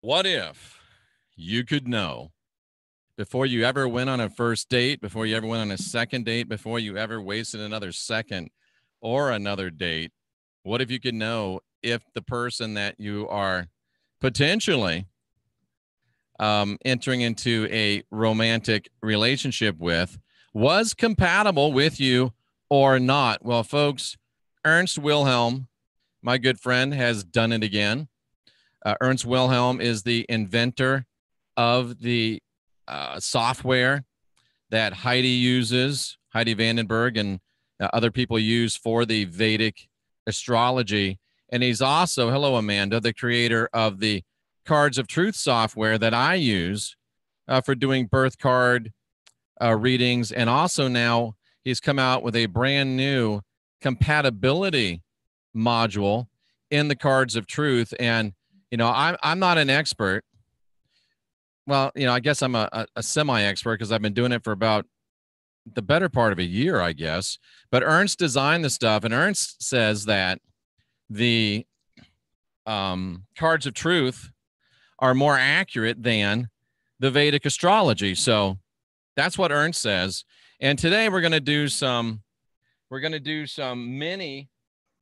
What if you could know before you ever went on a first date, before you ever went on a second date, before you ever wasted another second or another date, what if you could know if the person that you are potentially entering into a romantic relationship with was compatible with you or not? Well, folks, Ernst Wilhelm, my good friend, has done it again. Ernst Wilhelm is the inventor of the software that Heidi uses, Heidi Vandenberg, and other people use for the Vedic astrology. And he's also, hello, Amanda, the creator of the Cards of Truth software that I use for doing birth card readings. And also now he's come out with a brand new compatibility module in the Cards of Truth. And, you know, I'm not an expert. Well, you know, I guess I'm a semi-expert because I've been doing it for about the better part of a year, I guess. But Ernst designed the stuff, and Ernst says that the Cards of Truth are more accurate than the Vedic astrology. So that's what Ernst says. And today we're going to do some mini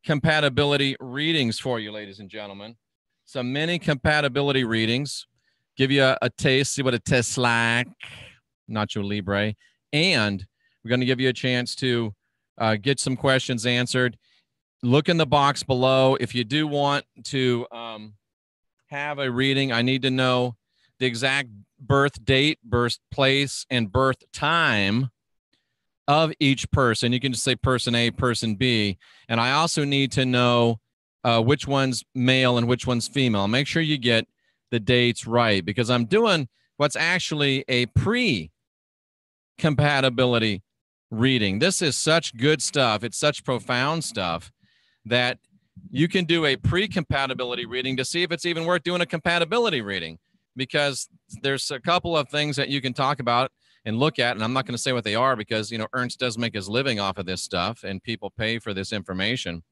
compatibility readings for you, ladies and gentlemen. Some mini compatibility readings. Give you a taste, see what it tastes like, Nacho Libre. And we're going to give you a chance to get some questions answered. Look in the box below. If you do want to have a reading, I need to know the exact birth date, birth place, and birth time of each person. You can just say person A, person B. And I also need to know which one's male and which one's female. Make sure you get the dates right, because I'm doing what's actually a pre-compatibility reading. This is such good stuff. It's such profound stuff that you can do a pre-compatibility reading to see if it's even worth doing a compatibility reading, because there's a couple of things that you can talk about and look at, and I'm not going to say what they are because, you know, Ernst does make his living off of this stuff and people pay for this information.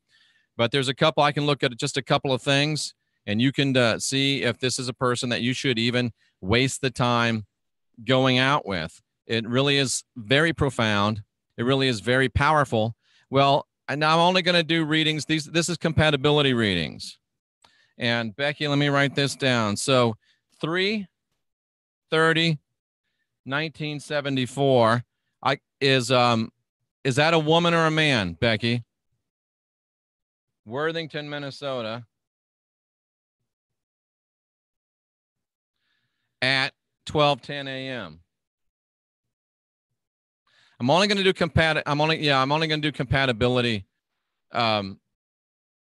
But there's a couple, I can look at just a couple of things, and you can see if this is a person that you should even waste the time going out with. It really is very profound. It really is very powerful. Well, and I'm only going to do readings. This is compatibility readings. And Becky, let me write this down. So 3/30/1974. Is that a woman or a man, Becky? Worthington, Minnesota. At 12:10 a.m. I'm only going to do compatibility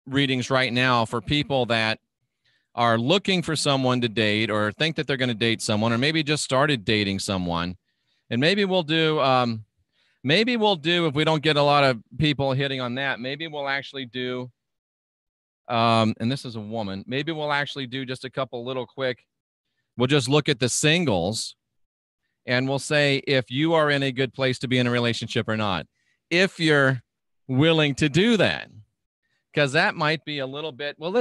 readings right now for people that are looking for someone to date or think that they're going to date someone, or maybe just started dating someone. And maybe we'll do if we don't get a lot of people hitting on that, maybe we'll actually do and this is a woman. Maybe we'll actually do just a couple little quick. We'll just look at the singles, and we'll say if you are in a good place to be in a relationship or not, if you're willing to do that, because that might be a little bit. Well,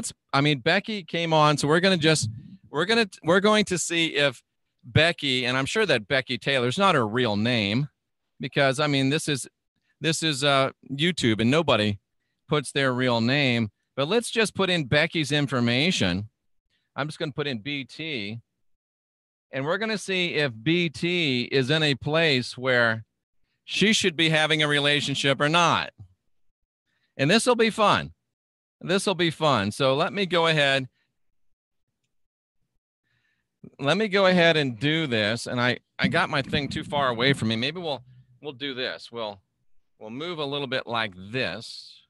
Becky came on, so we're going to see if Becky, and I'm sure that Becky Taylor's not her real name, because I mean this is YouTube and nobody puts their real name. But let's just put in Becky's information. I'm just going to put in BT. And we're going to see if BT is in a place where she should be having a relationship or not. And this will be fun. This will be fun. So let me go ahead. Let me go ahead and do this. And I got my thing too far away from me. Maybe we'll do this. We'll move a little bit like this.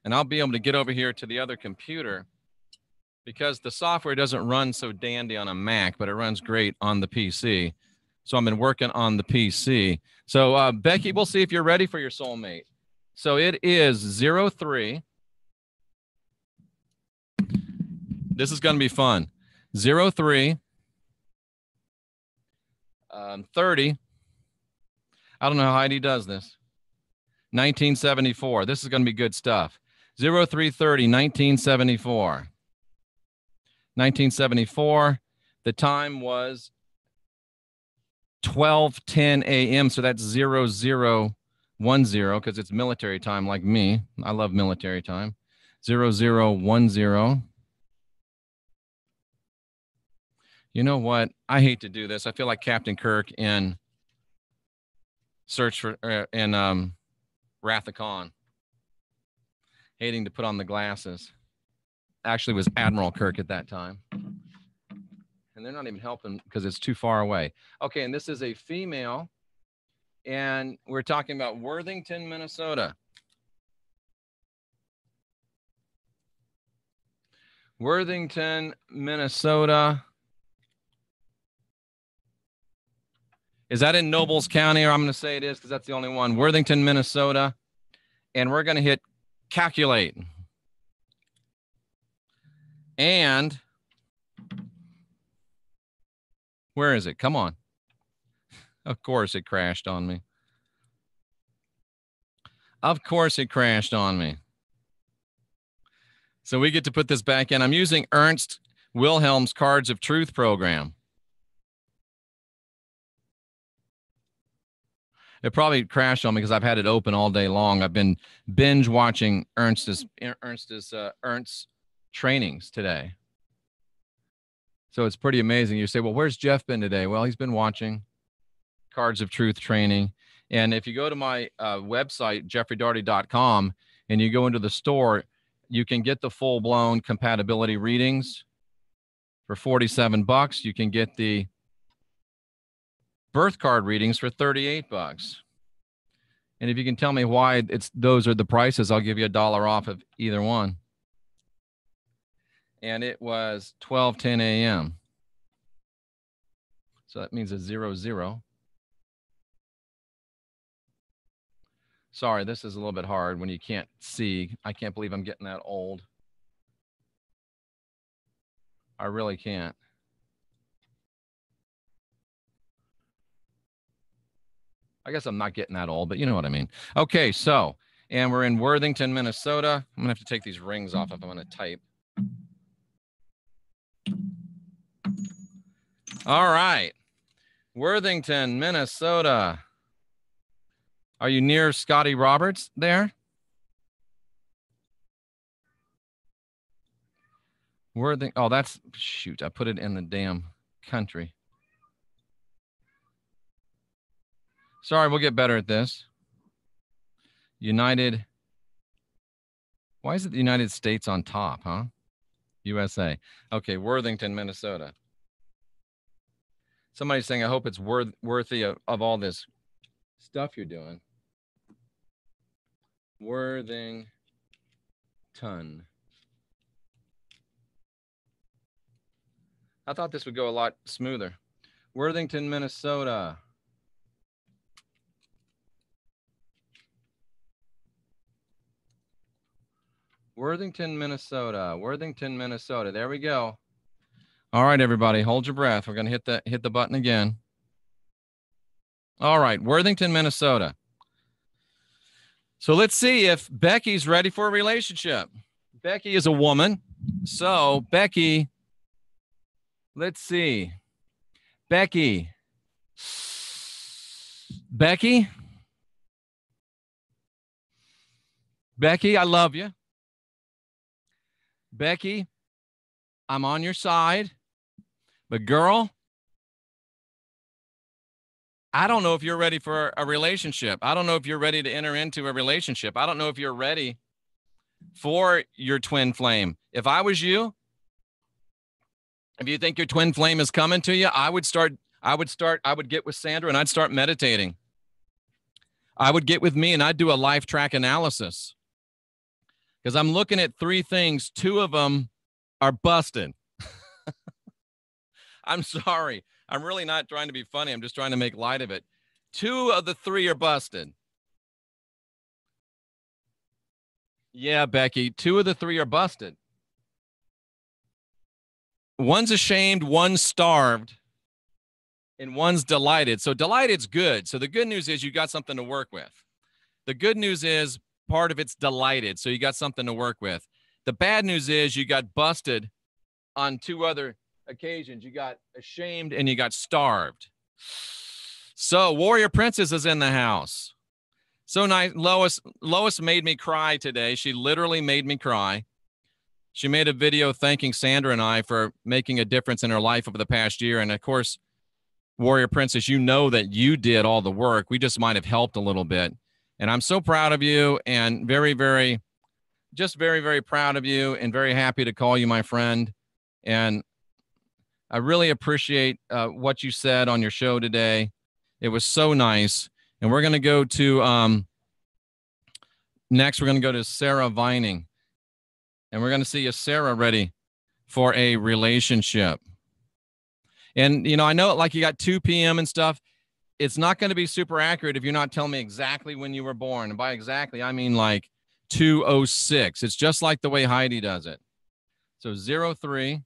And I'll be able to get over here to the other computer, because the software doesn't run so dandy on a Mac, but it runs great on the PC. So I've been working on the PC. So Becky, we'll see if you're ready for your soulmate. So it is 03. This is going to be fun. 03 30. I don't know how Heidi does this. 1974. This is going to be good stuff. 03/30/1974. 1974. The time was 12:10 a.m. So that's 0010 because it's military time like me. I love military time. 0010. You know what? I hate to do this. I feel like Captain Kirk in Search for Wrath of Khan. Hating to put on the glasses. Actually was Admiral Kirk at that time. And they're not even helping because it's too far away. Okay, and this is a female. And we're talking about Worthington, Minnesota. Worthington, Minnesota. Is that in Nobles County? Or I'm going to say it is because that's the only one. Worthington, Minnesota. And we're going to hit calculate. And where is it? Come on. Of course it crashed on me. Of course it crashed on me. So we get to put this back in. I'm using Ernst Wilhelm's Cards of Truth program. It probably crashed on me because I've had it open all day long. I've been binge watching Ernst's trainings today. So it's pretty amazing. You say, well, where's Jeff been today? Well, he's been watching Cards of Truth training. And if you go to my website, jeffreydarty.com, and you go into the store, you can get the full-blown compatibility readings for $47. You can get the birth card readings for $38. And if you can tell me why those are the prices, I'll give you $1 off of either one. And it was 12:10 a.m. So that means a 00. Sorry, this is a little bit hard when you can't see. I can't believe I'm getting that old. I really can't. I guess I'm not getting that old, but you know what I mean. Okay, so, and we're in Worthington, Minnesota. I'm going to have to take these rings off if I'm going to type. All right. Worthington, Minnesota. Are you near Scotty Roberts there? Worthington. Oh, that's, shoot, I put it in the damn country. Sorry, we'll get better at this. United. Why is it the United States on top, huh? USA. Okay, Worthington, Minnesota. Somebody's saying, I hope it's worthy of all this stuff you're doing. Worthington. I thought this would go a lot smoother. Worthington, Minnesota. Worthington, Minnesota. Worthington, Minnesota. There we go. All right, everybody, hold your breath. We're going to hit the button again. All right, Worthington, Minnesota. So let's see if Becky's ready for a relationship. Becky is a woman. So Becky, let's see. Becky. Becky, I love you. Becky, I'm on your side. But girl, I don't know if you're ready for a relationship. I don't know if you're ready to enter into a relationship. I don't know if you're ready for your twin flame. If I was you, if you think your twin flame is coming to you, I would get with Sandra and I'd start meditating. I would get with me and I'd do a LIFETRACK analysis. Because I'm looking at 3 things. 2 of them are busted. I'm sorry. I'm really not trying to be funny. I'm just trying to make light of it. 2 of the 3 are busted. Yeah, Becky, 2 of the 3 are busted. One's ashamed, one's starved, and one's delighted. So delighted's good. So the good news is you got something to work with. The good news is part of it's delighted. So you got something to work with. The bad news is you got busted on 2 other occasions. You got ashamed and you got starved. So Warrior Princess is in the house. So nice. Lois made me cry today. She literally made me cry. She made a video thanking Sandra and I for making a difference in her life over the past year. And of course, Warrior Princess, you know that you did all the work. We just might have helped a little bit. And I'm so proud of you and very, very proud of you and very happy to call you my friend. And I really appreciate what you said on your show today. It was so nice. And we're going to go to, next, we're going to go to Sarah Vining. And we're going to see if Sarah ready for a relationship. And, you know, I know like you got 2 p.m. and stuff. It's not going to be super accurate if you're not telling me exactly when you were born. And by exactly, I mean like 2:06. It's just like the way Heidi does it. So 03,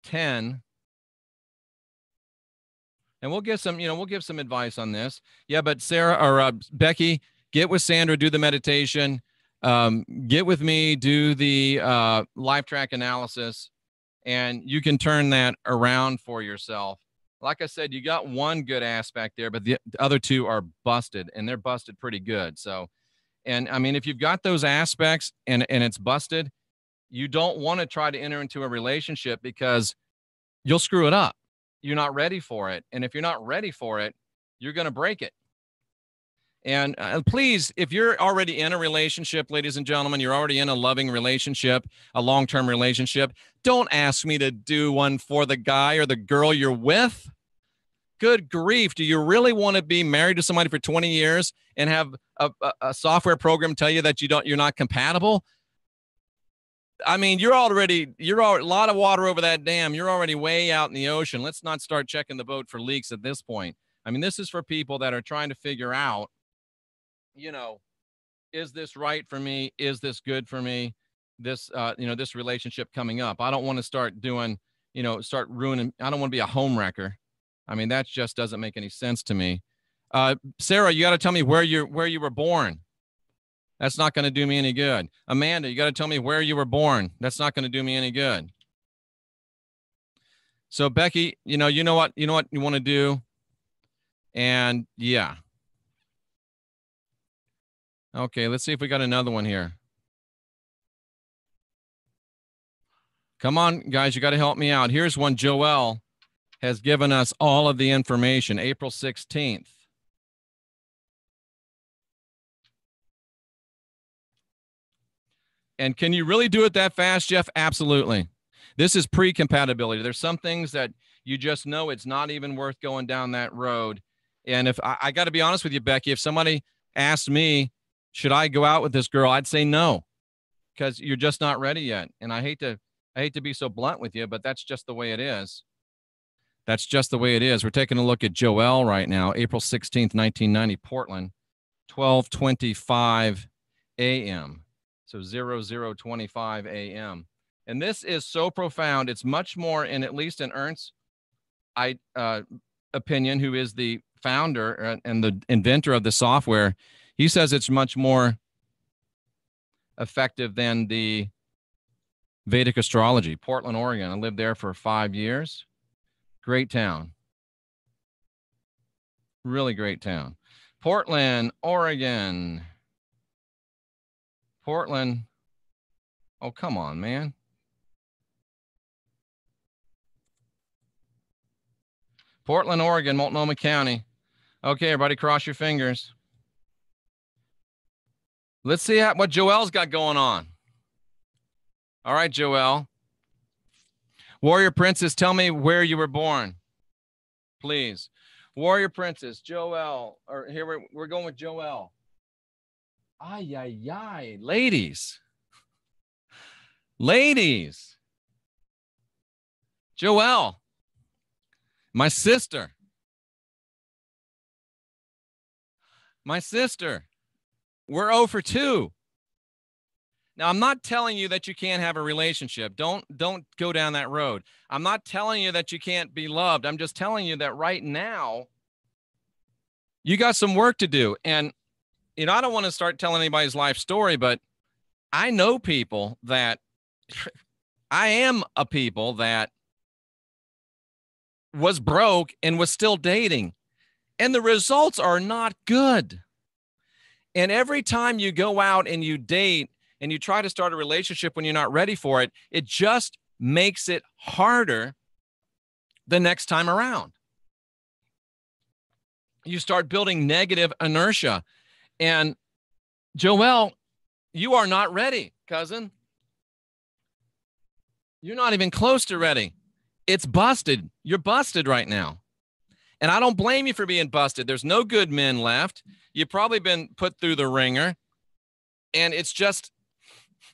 10. And we'll give some, we'll give some advice on this. Yeah, but Sarah or Becky, get with Sandra, do the meditation. Get with me, do the LIFETRACK analysis, and you can turn that around for yourself. Like I said, you got one good aspect there, but the other 2 are busted, and they're busted pretty good. So, and I mean, if you've got those aspects and it's busted, you don't want to try to enter into a relationship because you'll screw it up. You're not ready for it. And if you're not ready for it, you're going to break it. And please, if you're already in a relationship, ladies and gentlemen, you're already in a loving relationship, a long-term relationship, don't ask me to do one for the guy or the girl you're with. Good grief. Do you really want to be married to somebody for 20 years and have a software program tell you that you're not compatible? I mean, you're a lot of water over that dam. You're already way out in the ocean. Let's not start checking the boat for leaks at this point. I mean, this is for people that are trying to figure out, is this right for me? Is this good for me? This, this relationship coming up. I don't want to start doing, start ruining. I don't want to be a home wrecker. I mean, that just doesn't make any sense to me. Sarah, you got to tell me where you were born. That's not going to do me any good. Amanda, you got to tell me where you were born. That's not going to do me any good. So Becky, you know what you want to do. And yeah. Okay, let's see if we got another one here. Come on, guys, you got to help me out. Here's one. Joelle has given us all of the information. April 16th. And can you really do it that fast, Jeff? Absolutely. This is pre-compatibility. There's some things that you just know it's not even worth going down that road. And if I got to be honest with you, Becky, if somebody asked me, should I go out with this girl? I'd say no, because you're just not ready yet. And I hate to be so blunt with you, but that's just the way it is. That's just the way it is. We're taking a look at Joelle right now, April 16th, 1990, Portland, 12:25 a.m. So 00:25 a.m. And this is so profound. It's much more, in at least in Ernst's opinion, who is the founder and the inventor of the software. He says it's much more effective than the Vedic astrology. Portland, Oregon. I lived there for 5 years. Great town. Really great town. Portland, Oregon. Portland. Oh, come on, man. Portland, Oregon, Multnomah County. Okay, everybody, cross your fingers. Let's see what Joelle's got going on. All right, Joelle. Warrior Princess, tell me where you were born, please. Warrior Princess, Joelle, or here we're going with Joelle. Ay, ay, ay, ladies. Ladies. Joelle, my sister. My sister. We're 0 for 2. Now, I'm not telling you that you can't have a relationship. Don't go down that road. I'm not telling you that you can't be loved. I'm just telling you that right now, you got some work to do. And, I don't want to start telling anybody's life story, but I know people that I am a people that was broke and was still dating, and the results are not good. And every time you go out and you date and you try to start a relationship when you're not ready for it, it just makes it harder the next time around. You start building negative inertia. And Joelle, you are not ready, cousin. You're not even close to ready. It's busted. You're busted right now. And I don't blame you for being busted. There's no good men left. You've probably been put through the ringer. And it's just,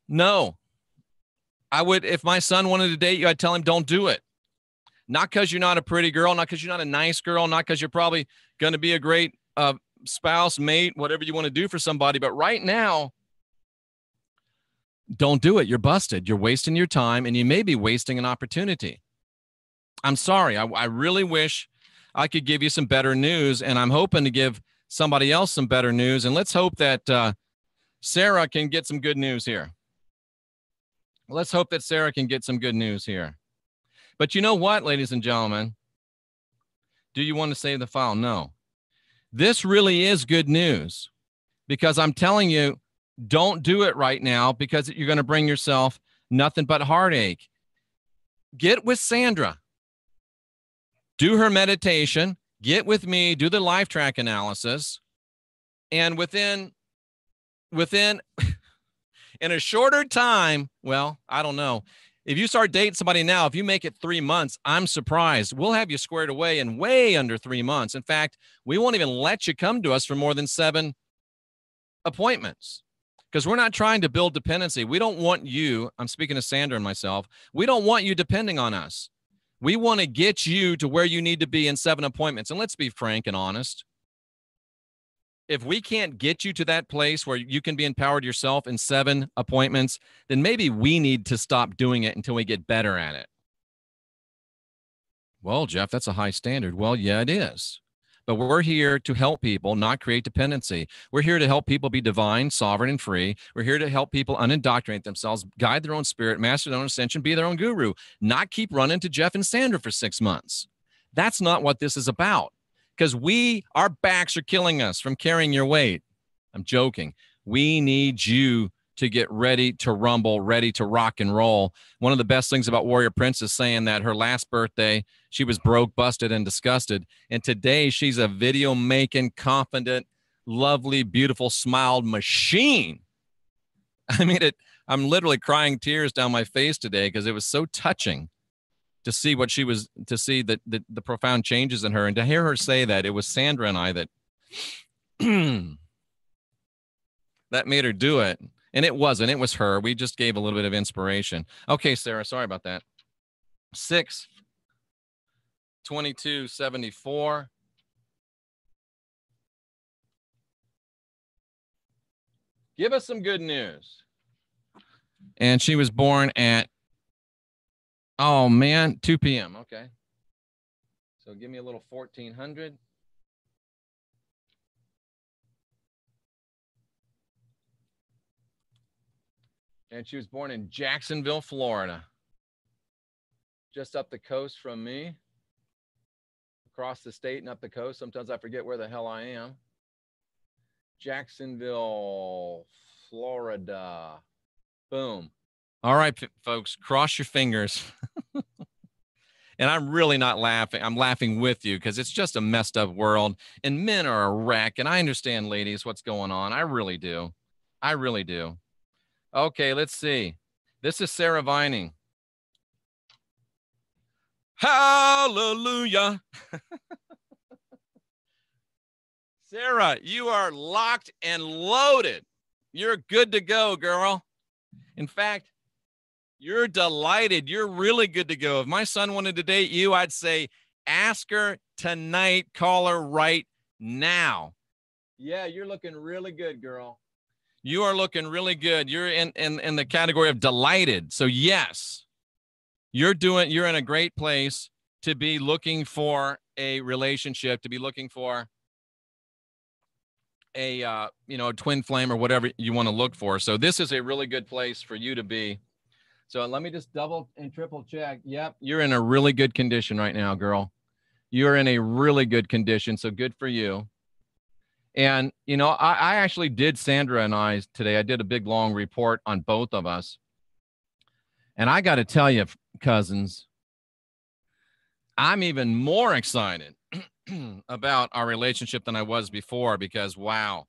no. I would, if my son wanted to date you, I'd tell him don't do it. Not because you're not a pretty girl, not because you're not a nice girl, not because you're probably going to be a great spouse, mate, whatever you want to do for somebody. But right now, don't do it. You're busted. You're wasting your time, and you may be wasting an opportunity. I'm sorry. I really wish I could give you some better news, and I'm hoping to give somebody else some better news. And let's hope that Sarah can get some good news here. Let's hope that Sarah can get some good news here. But you know what, ladies and gentlemen? Do you want to save the file? No. This really is good news, because I'm telling you, don't do it right now, because you're going to bring yourself nothing but heartache. Get with Sandra. Do her meditation. Get with me. Do the LIFETRACK analysis. And within in a shorter time, well, I don't know. If you start dating somebody now, if you make it 3 months, I'm surprised. We'll have you squared away in way under 3 months. In fact, we won't even let you come to us for more than 7 appointments, because we're not trying to build dependency. We don't want you, I'm speaking to Sandra and myself, we don't want you depending on us. We want to get you to where you need to be in 7 appointments. And let's be frank and honest. If we can't get you to that place where you can be empowered yourself in 7 appointments, then maybe we need to stop doing it until we get better at it. Well, Jeff, that's a high standard. Well, yeah, it is. But we're here to help people not create dependency. We're here to help people be divine, sovereign, and free. We're here to help people unindoctrinate themselves, guide their own spirit, master their own ascension, be their own guru, not keep running to Jeff and Sandra for 6 months. That's not what this is about. Because our backs are killing us from carrying your weight. I'm joking. We need you to get ready to rumble, ready to rock and roll. One of the best things about Warrior Princess saying that her last birthday, she was broke, busted, and disgusted. And today she's a video-making, confident, lovely, beautiful, smiled machine. I mean, I'm literally crying tears down my face today because it was so touching to see what she was, to see the profound changes in her, and to hear her say that it was Sandra and I that that made her do it. And it wasn't. It was her. We just gave a little bit of inspiration. Okay, Sarah, sorry about that. 6/22/74. Give us some good news. And she was born at, oh man, 2 p.m. Okay. So give me a little 1400. And she was born in Jacksonville, Florida. Just up the coast from me. Across the state and up the coast. Sometimes I forget where the hell I am. Jacksonville, Florida. Boom. All right, folks, cross your fingers. And I'm really not laughing. I'm laughing with you because it's just a messed up world. And men are a wreck. And I understand, ladies, what's going on. I really do. I really do. Okay, let's see. This is Sarah Vining. Hallelujah. Sarah, you are locked and loaded. You're good to go, girl. In fact, you're delighted. You're really good to go. If my son wanted to date you, I'd say, ask her tonight. Call her right now. Yeah, you're looking really good, girl. You are looking really good. You're in the category of delighted. So yes, you're in a great place to be looking for a relationship, to be looking for a twin flame or whatever you want to look for. So this is a really good place for you to be. So let me just double and triple check. Yep, you're in a really good condition right now, girl. You're in a really good condition, so good for you. And, you know, I actually did, Sandra and I today, I did a big, long report on both of us. And I got to tell you, cousins, I'm even more excited about our relationship than I was before because, wow,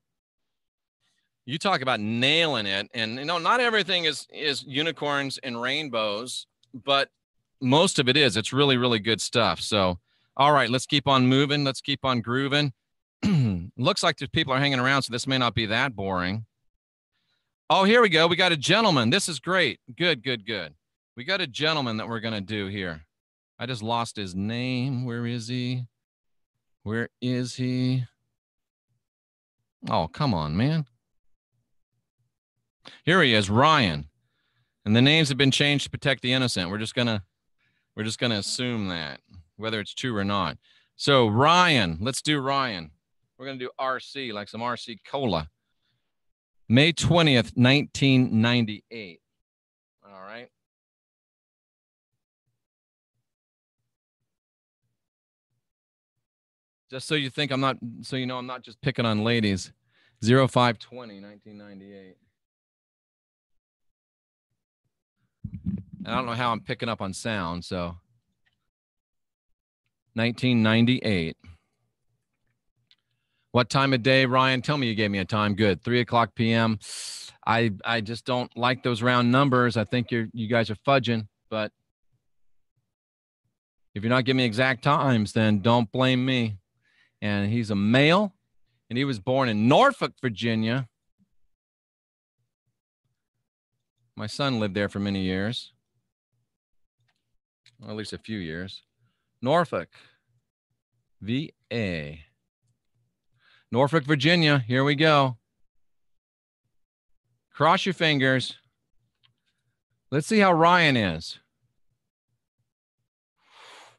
you talk about nailing it. And, you know, not everything is unicorns and rainbows, but most of it is. It's really, really good stuff. So, all right, let's keep on moving. Let's keep on grooving. Looks like there's people are hanging around, so this may not be that boring. Oh, here we go. We got a gentleman. This is great. Good, good, good. We got a gentleman that we're going to do here. I just lost his name. Where is he? Where is he? Oh, come on, man. Here he is, Ryan. And the names have been changed to protect the innocent. We're just gonna assume that, whether it's true or not. So Ryan, let's do Ryan. We're gonna do RC, like some RC Cola. May 20th, 1998. All right. Just so you think I'm not, so you know I'm not just picking on ladies. 05/20, 1998. I don't know how I'm picking up on sound, so 1998. What time of day, Ryan? Tell me you gave me a time. Good. 3:00 p.m. I just don't like those round numbers. I think you guys are fudging, but if you're not giving me exact times, then don't blame me. And he's a male, and he was born in Norfolk, Virginia. My son lived there for many years. Well, at least a few years. Norfolk, VA. Norfolk, Virginia. Here we go. Cross your fingers. Let's see how Ryan is.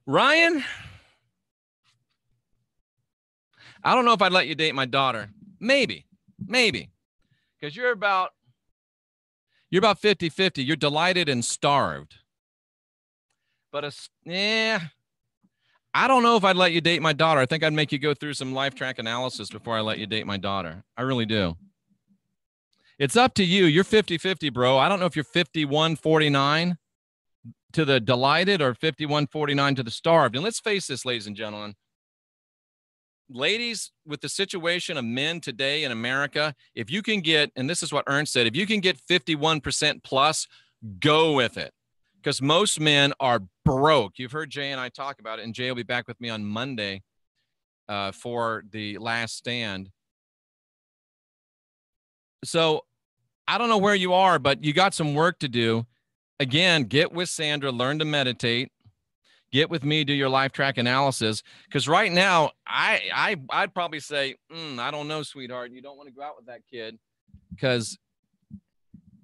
Ryan, I don't know if I'd let you date my daughter. Maybe. Because you're about 50-50. You're delighted and starved. But I don't know if I'd let you date my daughter. I think I'd make you go through some LIFETRACK analysis before I let you date my daughter. I really do. It's up to you. You're 50-50, bro. I don't know if you're 51-49 to the delighted or 51-49 to the starved. And let's face this, ladies and gentlemen. Ladies, with the situation of men today in America, if you can get, and this is what Ernst said, if you can get 51% plus, go with it. Because most men are broke. You've heard Jay and I talk about it, and Jay will be back with me on Monday for the last stand. So I don't know where you are, but you got some work to do. Again, get with Sandra, learn to meditate. Get with me, do your LIFETRACK analysis. Because right now, I'd probably say, I don't know, sweetheart. You don't want to go out with that kid because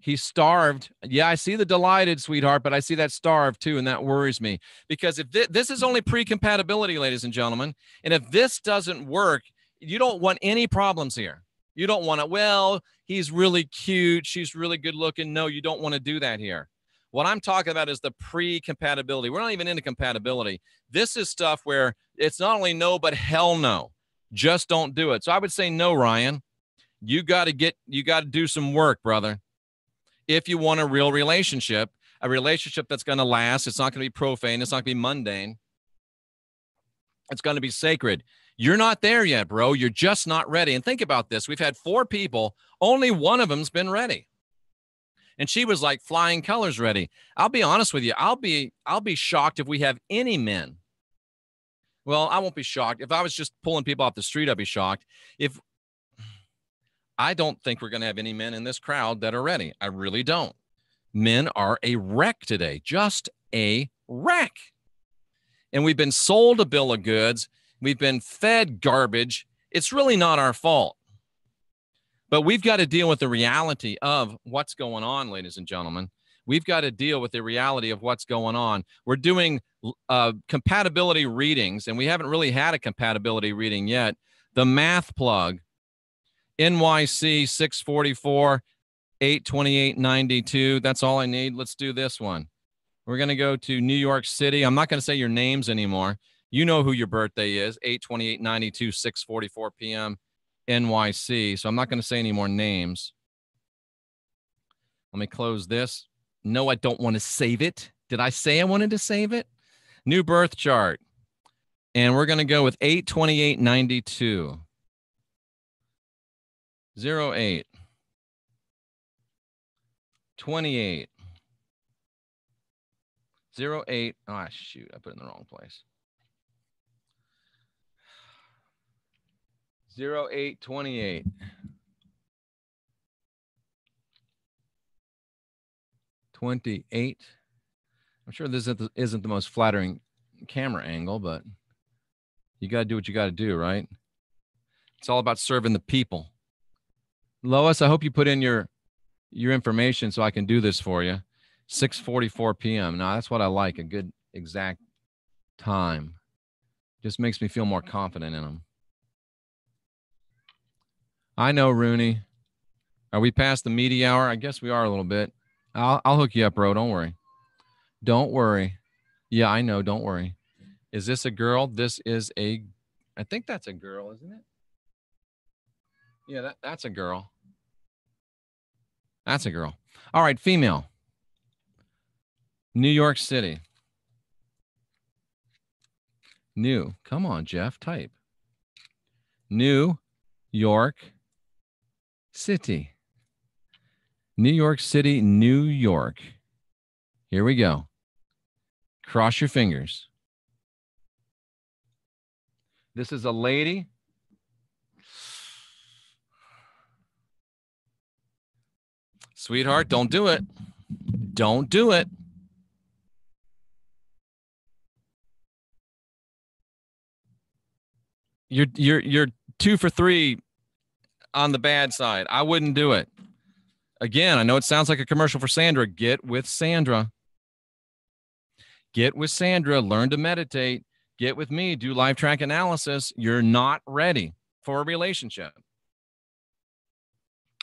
he's starved. Yeah, I see the delighted, sweetheart, but I see that starved too, and that worries me. Because if this is only pre-compatibility, ladies and gentlemen, and if this doesn't work, you don't want any problems here. You don't want to, well, he's really cute, she's really good looking. No, you don't want to do that here. What I'm talking about is the pre-compatibility. We're not even into compatibility. This is stuff where it's not only no, but hell no. Just don't do it. So I would say no, Ryan. You got to do some work, brother. If you want a real relationship, a relationship that's going to last, it's not going to be profane, it's not going to be mundane. It's going to be sacred. You're not there yet, bro. You're just not ready. And think about this. We've had 4 people. Only one of them's been ready. And she was like flying colors ready. I'll be honest with you. I'll be shocked if we have any men. Well, I won't be shocked. If I was just pulling people off the street, I'd be shocked. I don't think we're going to have any men in this crowd that are ready. I really don't. Men are a wreck today, just a wreck. And we've been sold a bill of goods. We've been fed garbage. It's really not our fault. But we've got to deal with the reality of what's going on, ladies and gentlemen. We've got to deal with the reality of what's going on. We're doing compatibility readings, and we haven't really had a compatibility reading yet. The math plug, NYC 644. 8/28/92. That's all I need. Let's do this one. We're going to go to New York City. I'm not going to say your names anymore. You know who your birthday is. 8/28/92, 6:44 p.m. NYC. So I'm not going to say any more names. Let me close this. No, I don't want to save it. Did I say I wanted to save it? New birth chart. And we're going to go with 8/28/92. 08. 28. 08. Oh, shoot. I put it in the wrong place. 08/28. 28. I'm sure this isn't the most flattering camera angle, but you got to do what you got to do, right? It's all about serving the people. Lois, I hope you put in your information so I can do this for you. 6:44 p.m. Now, that's what I like, a good exact time. Just makes me feel more confident in them. I know, Rooney. Are we past the meaty hour? I guess we are a little bit. I'll hook you up, bro. Don't worry. Don't worry. Yeah, I know. Don't worry. Is this a girl? This is a, I think that's a girl, isn't it? Yeah, that's a girl. That's a girl. All right, female. New York City. New. Come on, Jeff. Type. New York City. New York City, New York. Here we go. Cross your fingers. This is a lady. Sweetheart, don't do it. Don't do it. You're 2 for 3 on the bad side. I wouldn't do it. Again, I know it sounds like a commercial for Sandra. Get with Sandra. Get with Sandra. Learn to meditate. Get with me. Do LIFETRACK analysis. You're not ready for a relationship.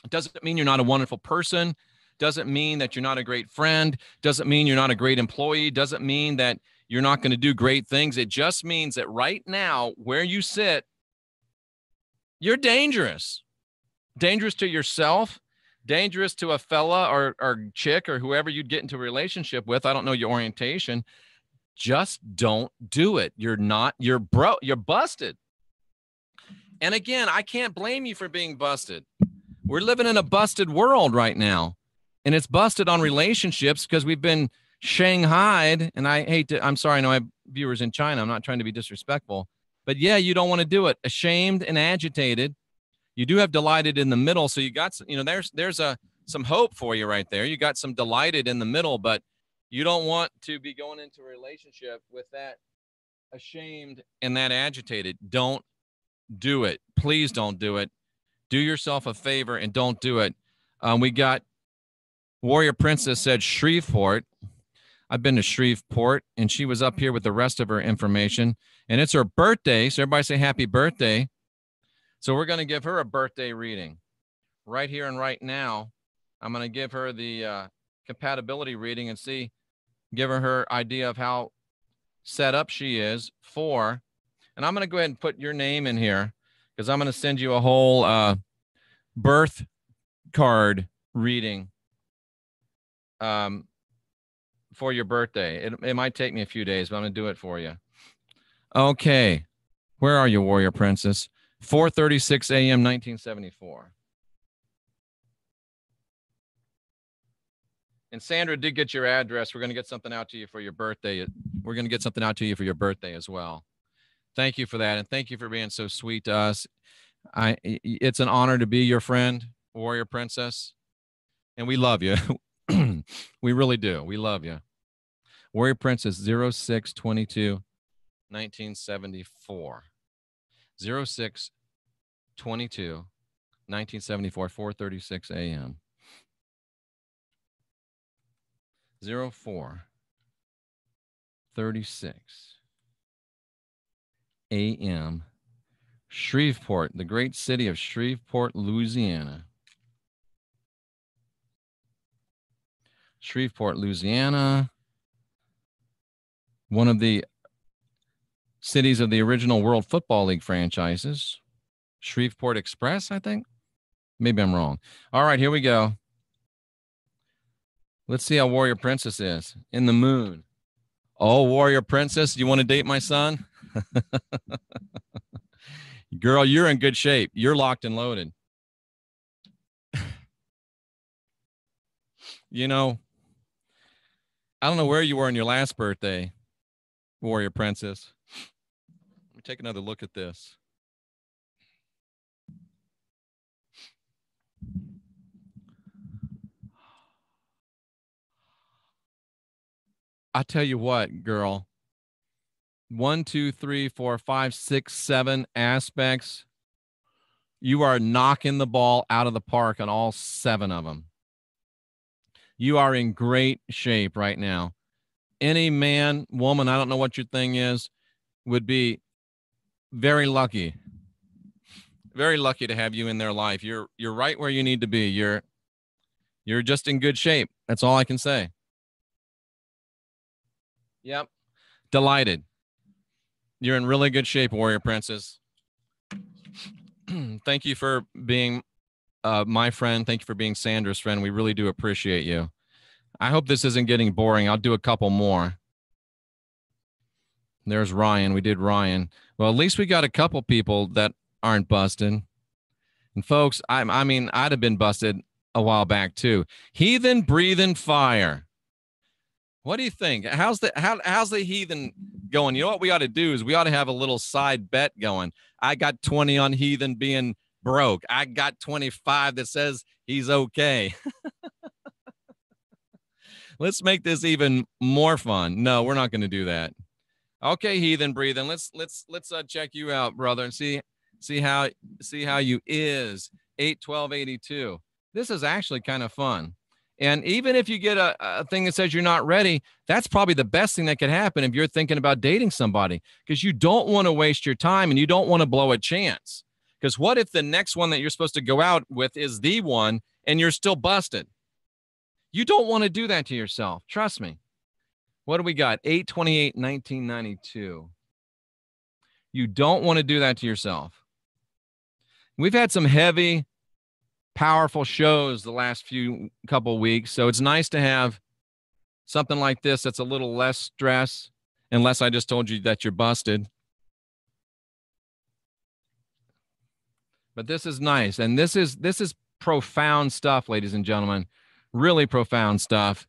It doesn't mean you're not a wonderful person. Doesn't mean that you're not a great friend. Doesn't mean you're not a great employee. Doesn't mean that you're not going to do great things. It just means that right now, where you sit, you're dangerous. Dangerous to yourself, dangerous to a fella or chick or whoever you'd get into a relationship with. I don't know your orientation. Just don't do it. You're busted. And again, I can't blame you for being busted. We're living in a busted world right now. And it's busted on relationships because we've been shanghaied. And I'm sorry, I know I have viewers in China. I'm not trying to be disrespectful. But yeah, you don't want to do it. Ashamed and agitated. You do have delighted in the middle. So you got, there's some hope for you right there. You got some delighted in the middle, but you don't want to be going into a relationship with that ashamed and that agitated. Don't do it. Please don't do it. Do yourself a favor and don't do it. We got Warrior Princess said Shreveport. I've been to Shreveport, and she was up here with the rest of her information. And it's her birthday, so everybody say happy birthday. So we're going to give her a birthday reading. Right here and right now, I'm going to give her the compatibility reading and give her idea of how set up she is for. And I'm going to go ahead and put your name in here because I'm going to send you a whole birth card reading for your birthday. It might take me a few days, but I'm going to do it for you. Okay. Where are you, Warrior Princess? 4:36 a.m., 1974. And Sandra did get your address. We're going to get something out to you for your birthday. We're going to get something out to you for your birthday as well. Thank you for that. And thank you for being so sweet to us. It's an honor to be your friend, Warrior Princess. And we love you. We really do. We love you. Warrior Princess 06/22, 1974. 06/22, 1974, 4:36 a.m. 04:36 a.m. Shreveport, the great city of Shreveport, Louisiana. Shreveport, Louisiana. One of the cities of the original World Football League franchises. Shreveport Express, I think. Maybe I'm wrong. All right, here we go. Let's see how Warrior Princess is. In the moon. Oh, Warrior Princess, you want to date my son? Girl, you're in good shape. You're locked and loaded. You know, I don't know where you were in your last birthday, Warrior Princess. Let me take another look at this. I tell you what, girl. 1, 2, 3, 4, 5, 6, 7 aspects. You are knocking the ball out of the park on all 7 of them. You are in great shape right now. Any man, woman, I don't know what your thing is, would be very lucky. Very lucky to have you in their life. You're right where you need to be. You're just in good shape. That's all I can say. Yep. Delighted. You're in really good shape, Warrior Princess. Thank you for being my friend. Thank you for being Sandra's friend. We really do appreciate you. I hope this isn't getting boring. I'll do a couple more. There's Ryan. We did Ryan. Well, at least we got a couple people that aren't busted. And folks, I mean, I'd have been busted a while back too. Heathen breathing fire. What do you think? How's the heathen going? You know what we ought to do is we ought to have a little side bet going. I got 20 on heathen being broke. I got 25 that says he's okay. Let's make this even more fun. No, we're not going to do that. Okay, heathen breathing. Let's check you out, brother, and see how you is 8-12-82. This is actually kind of fun. And even if you get a thing that says you're not ready, that's probably the best thing that could happen if you're thinking about dating somebody, because you don't want to waste your time and you don't want to blow a chance. Because what if the next one that you're supposed to go out with is the one and you're still busted? You don't want to do that to yourself. Trust me. What do we got? 8/28/1992. You don't want to do that to yourself. We've had some heavy, powerful shows the last couple weeks, so it's nice to have something like this that's a little less stress, unless I just told you that you're busted. But this is nice, and this is profound stuff, ladies and gentlemen. Really profound stuff.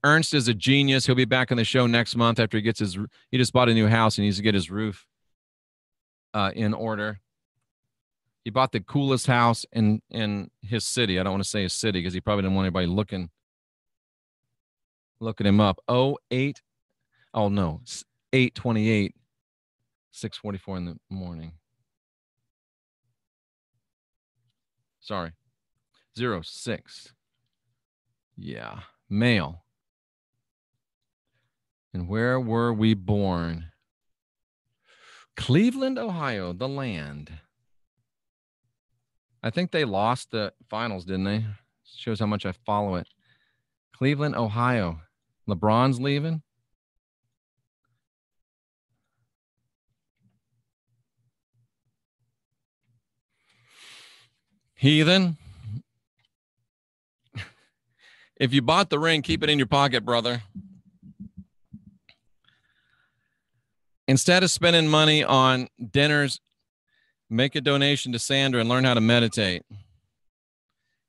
Ernst is a genius. He'll be back on the show next month after he gets he just bought a new house and he needs to get his roof in order. He bought the coolest house in his city. I don't want to say his city because he probably didn't want anybody looking him up. 8/28, 6:44 in the morning. Sorry. 06. Yeah. Male. And where were we born? Cleveland, Ohio, the land. I think they lost the finals, didn't they? Shows how much I follow it. Cleveland, Ohio. LeBron's leaving. Heathen. If you bought the ring, keep it in your pocket, brother. Instead of spending money on dinners, make a donation to Sandra and learn how to meditate.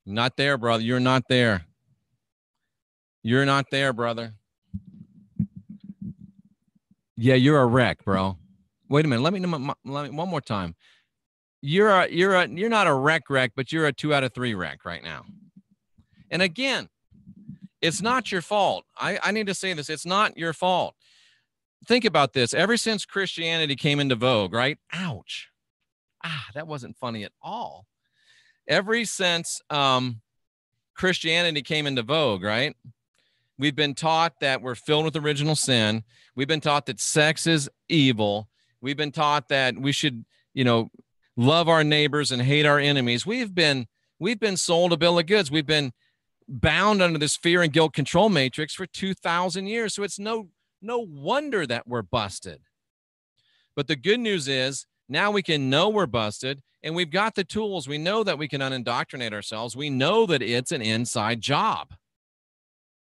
Not there, brother. You're not there. You're not there, brother. Yeah, you're a wreck, bro. Wait a minute. Let me one more time. You're not a wreck, but you're a 2 out of 3 wreck right now. And again, it's not your fault. I need to say this. It's not your fault. Think about this. Ever since Christianity came into vogue, right? Ouch. That wasn't funny at all. Ever since Christianity came into vogue, right? We've been taught that we're filled with original sin. We've been taught that sex is evil. We've been taught that we should, love our neighbors and hate our enemies. We've been sold a bill of goods. We've been bound under this fear and guilt control matrix for 2,000 years. So it's no wonder that we're busted. But the good news is now we can know we're busted, and we've got the tools. We know that we can unindoctrinate ourselves. We know that it's an inside job.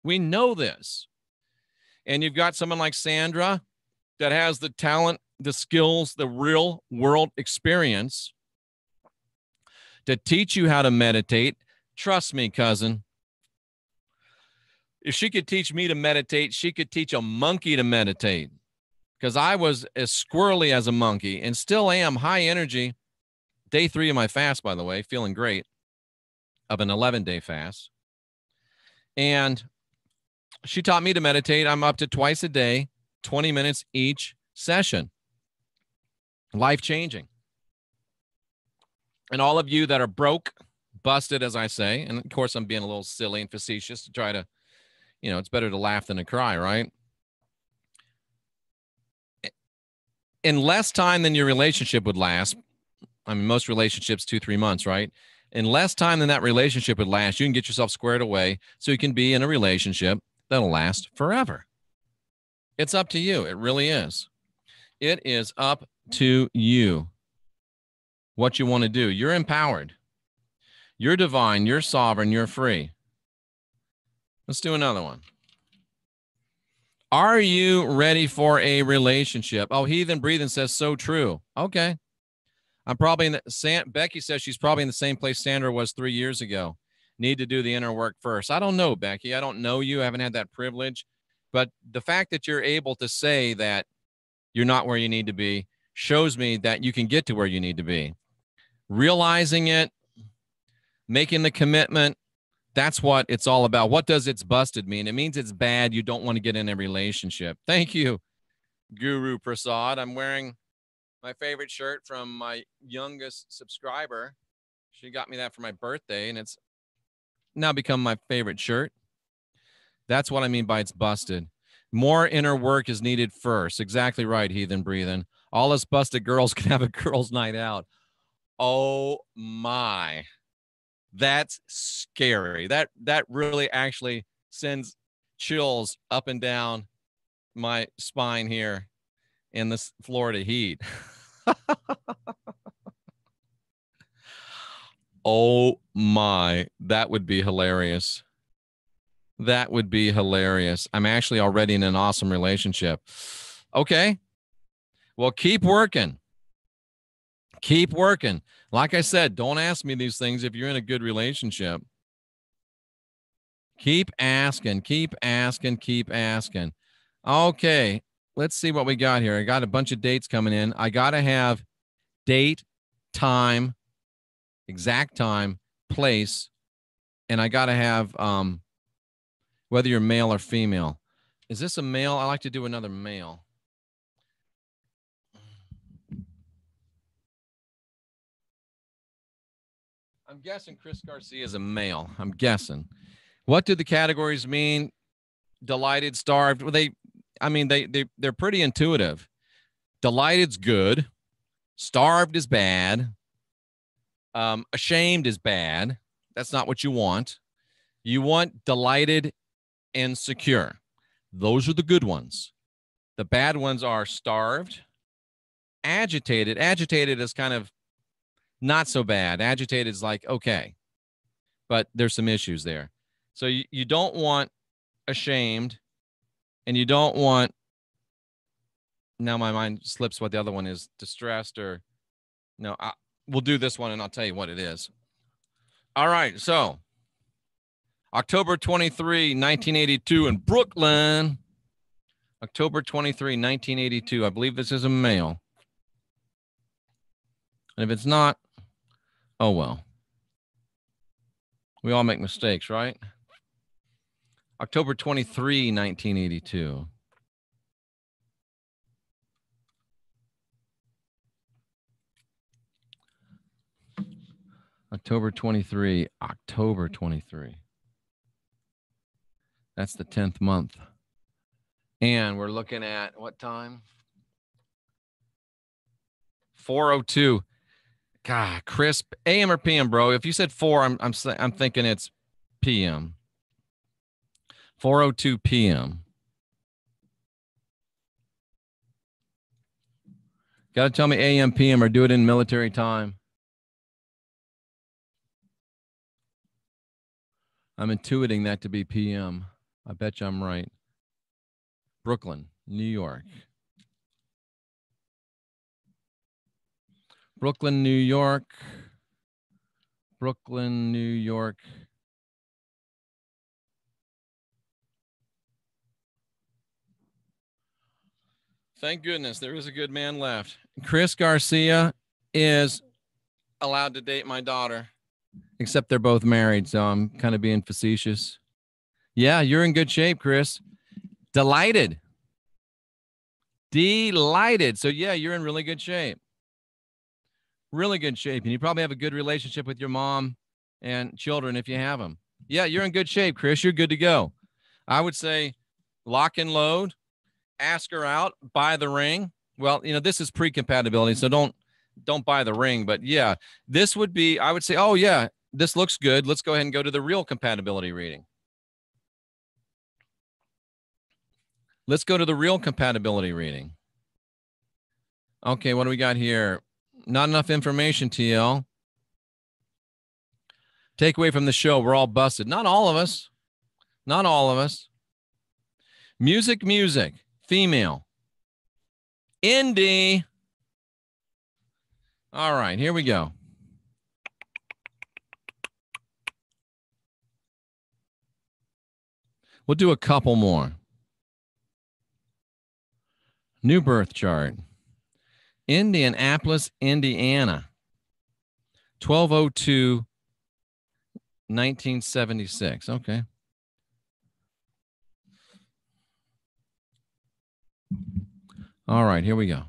We know this. And you've got someone like Sandra that has the talent, the skills, the real world experience to teach you how to meditate. Trust me, cousin. If she could teach me to meditate, she could teach a monkey to meditate, because I was as squirrely as a monkey and still am high energy. Day 3 of my fast, by the way, feeling great, of an 11-day fast. And she taught me to meditate. I'm up to twice a day, 20 minutes each session. Life-changing. And all of you that are broke, busted, as I say, and of course I'm being a little silly and facetious to try to, you know, it's better to laugh than to cry, right? In less time than your relationship would last, I mean, most relationships 2-3 months, right? In less time than that relationship would last, you can get yourself squared away so you can be in a relationship that'll last forever. It's up to you. It really is. It is up to you what you want to do. You're empowered. You're divine. You're sovereign. You're free. Let's do another one. Are you ready for a relationship? Oh, Heathen Breathing says so true. Okay. I'm probably in the, Becky says she's probably in the same place Sandra was 3 years ago. Need to do the inner work first. I don't know, Becky. I don't know you. I haven't had that privilege. But the fact that you're able to say that you're not where you need to be shows me that you can get to where you need to be. Realizing it, making the commitment, that's what it's all about. What does it's busted mean? It means it's bad. You don't want to get in a relationship. Thank you, Guru Prasad. I'm wearing my favorite shirt from my youngest subscriber. She got me that for my birthday, and it's now become my favorite shirt. That's what I mean by it's busted. More inner work is needed first. Exactly right, Heathen Breathing. All us busted girls can have a girls' night out. Oh, my. That's scary. That really actually sends chills up and down my spine here in this Florida heat. Oh my, that would be hilarious. That would be hilarious. I'm actually already in an awesome relationship. Okay. Well, keep working. Keep working. Like I said, don't ask me these things if you're in a good relationship. Keep asking, keep asking, keep asking. Okay, let's see what we got here. I got a bunch of dates coming in. I got to have date, time, exact time, place, and I got to have whether you're male or female. Is this a male? I like to do another male. I'm guessing Chris Garcia is a male. I'm guessing. What do the categories mean? Delighted, starved. Well, they're pretty intuitive. Delighted's good. Starved is bad. Ashamed is bad. That's not what you want. You want delighted and secure. Those are the good ones. The bad ones are starved, agitated. Agitated is kind of not so bad. Agitated is like, okay, but there's some issues there. So you don't want ashamed, and you don't want, now my mind slips what the other one is, distressed, or no, we'll do this one and I'll tell you what it is. All right, so October 23, 1982 in Brooklyn. October 23, 1982. I believe this is a male. And if it's not, oh well. We all make mistakes, right? October 23, 1982. October 23, October 23. That's the 10th month. And we're looking at what time? 4:02. God, crisp. AM or PM, bro? If you said 4, I'm thinking it's PM. 4:02 p.m. Got to tell me AM, PM, or do it in military time. I'm intuiting that to be PM. I bet you I'm right. Brooklyn, New York. Brooklyn, New York. Brooklyn, New York. Thank goodness there is a good man left. Chris Garcia is allowed to date my daughter, except they're both married, so I'm kind of being facetious. Yeah, you're in good shape, Chris. Delighted. Delighted. So yeah, you're in really good shape. Really good shape. And you probably have a good relationship with your mom and children if you have them. Yeah, you're in good shape, Chris. You're good to go. I would say lock and load, ask her out, buy the ring. Well, you know, this is pre-compatibility, so don't buy the ring. But yeah, this would be, I would say, oh yeah, this looks good. Let's go ahead and go to the real compatibility reading. Let's go to the real compatibility reading. Okay, what do we got here? Not enough information, TL. Takeaway from the show, we're all busted. Not all of us. Not all of us. Music, female. Indie. All right, here we go. We'll do a couple more. New birth chart. Indianapolis, Indiana. 1202, 1976. Okay. All right, here we go.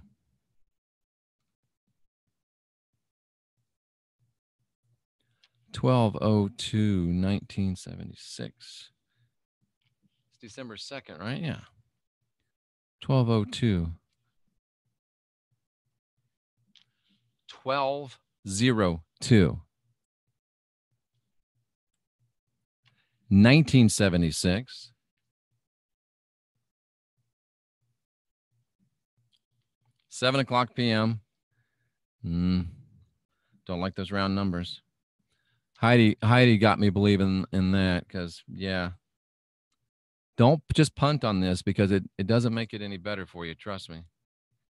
(1202, 1976). It's December 2nd, right? Yeah. 1202. 1202. 1976. Seven o'clock p.m. Don't like those round numbers. Heidi got me believing in that because, yeah. Don't just punt on this because it doesn't make it any better for you. Trust me.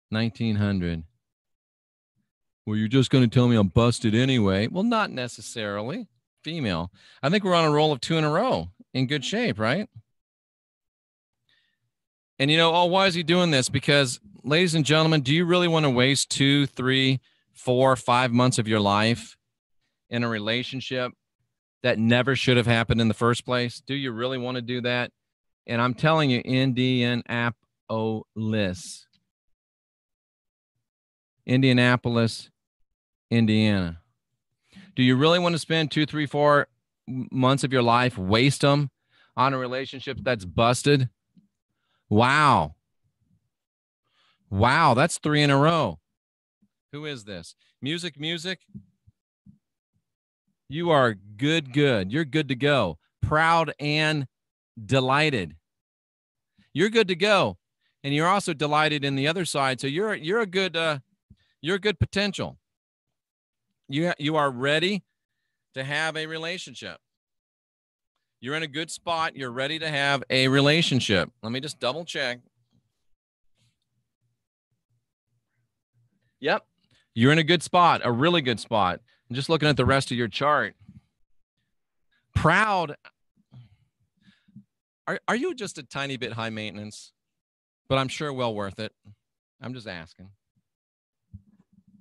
1900. Well, you're just going to tell me I'm busted anyway. Well, not necessarily. Female. I think we're on a roll of 2 in a row. In good shape, right? And you know, oh, why is he doing this? Because, ladies and gentlemen, do you really want to waste 2, 3, 4, 5 months of your life in a relationship that never should have happened in the first place? Do you really want to do that? And I'm telling you, Indianapolis, Indiana. Do you really want to spend 2, 3, 4 months of your life, waste them on a relationship that's busted? Wow. Wow, that's 3 in a row. Who is this? Music. You are good. You're good to go. Proud and delighted. You're good to go. And you're also delighted in the other side. So you're a good potential. You are ready to have a relationship. You're in a good spot. You're ready to have a relationship. Let me just double check. Yep. You're in a good spot, a really good spot. I'm just looking at the rest of your chart. Proud. Are you just a tiny bit high maintenance? But I'm sure well worth it. I'm just asking.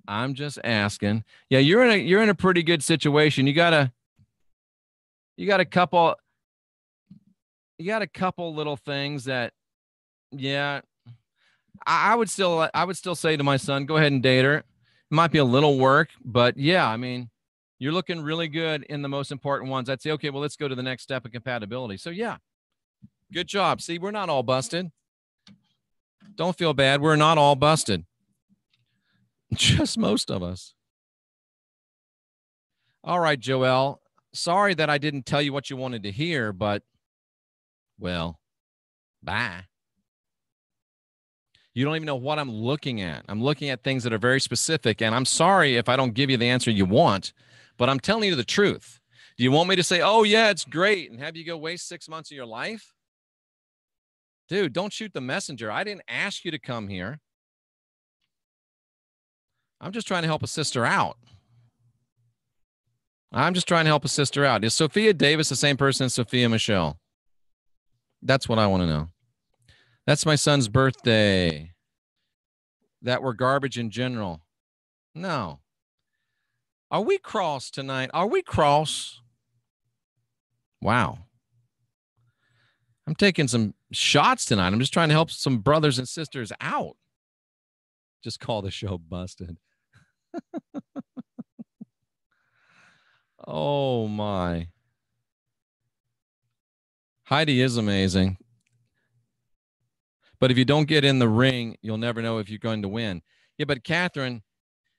Yeah, you're in a pretty good situation. You got a couple little things that, yeah, I would still say to my son, go ahead and date her. It might be a little work, but yeah, I mean, you're looking really good in the most important ones. I'd say, okay, well, let's go to the next step of compatibility. So yeah, good job. See, we're not all busted. Don't feel bad. We're not all busted. Just most of us. All right, Joelle. Sorry that I didn't tell you what you wanted to hear, but Well, bye. You don't even know what I'm looking at. I'm looking at things that are very specific, and I'm sorry if I don't give you the answer you want, but I'm telling you the truth. Do you want me to say, oh, yeah, it's great, and have you go waste 6 months of your life? Dude, don't shoot the messenger. I didn't ask you to come here. I'm just trying to help a sister out. Is Sophia Davis the same person as Sophia Michelle? That's what I want to know. That's my son's birthday. That we're garbage in general. No. Are we cross tonight? Are we cross? Wow. I'm taking some shots tonight. I'm just trying to help some brothers and sisters out. Just call the show busted. Oh, my. Heidi is amazing. But if you don't get in the ring, you'll never know if you're going to win. Yeah, but Catherine,